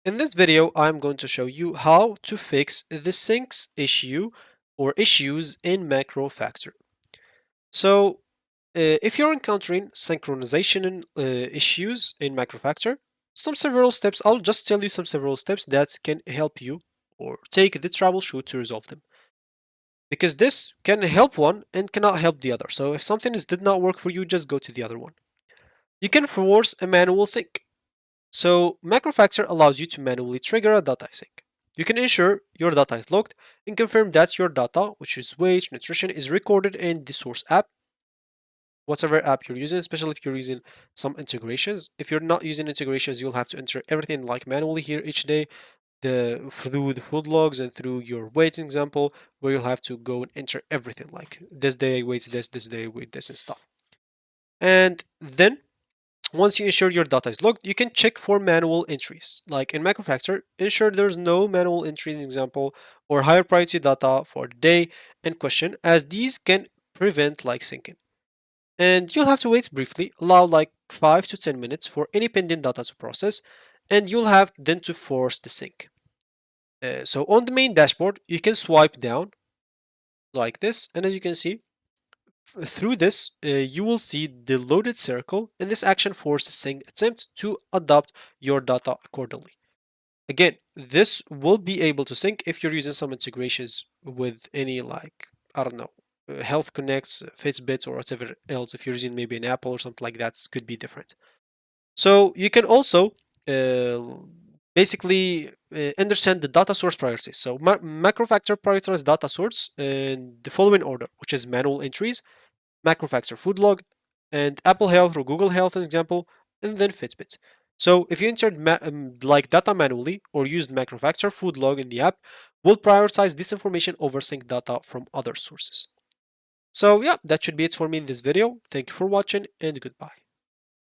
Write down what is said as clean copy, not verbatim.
In this video, I'm going to show you how to fix the syncs issue or issues in MacroFactor. So, if you're encountering synchronization issues in MacroFactor, several steps, I'll just tell you several steps that can help you or take the troubleshoot to resolve them. Because this can help one and cannot help the other. So if something did not work for you, just go to the other one. You can force a manual sync. So MacroFactor allows you to manually trigger a data sync. You can ensure your data is logged and confirm that your data, which is weight, nutrition, is recorded in the source app, whatever app you're using, especially if you're using some integrations. If you're not using integrations, you'll have to enter everything like manually here each day, through the food logs and through your weights example, where you'll have to go and enter everything like this day I weighed this day I weighed this and stuff. And then once you ensure your data is logged, you can check for manual entries. Like in MacroFactor, ensure there's no manual entries example or higher priority data for the day in question, as these can prevent like syncing. And you'll have to wait briefly, allow like 5 to 10 minutes for any pending data to process, and you'll have then to force the sync. So on the main dashboard, you can swipe down like this, and as you can see, through this, you will see the loaded circle, and this action forces sync attempt to adopt your data accordingly. Again, this will be able to sync if you're using some integrations with any like, I don't know, Health Connects, Fitbits, or whatever else. If you're using maybe an Apple or something like that, could be different. So you can also uh, basically understand the data source priorities. So MacroFactor prioritizes data source in the following order, which is manual entries, MacroFactor food log, and Apple Health or Google Health, as example, and then Fitbit. So if you entered like data manually or used MacroFactor food log in the app, will prioritize this information over sync data from other sources. So yeah, that should be it for me in this video. Thank you for watching and goodbye.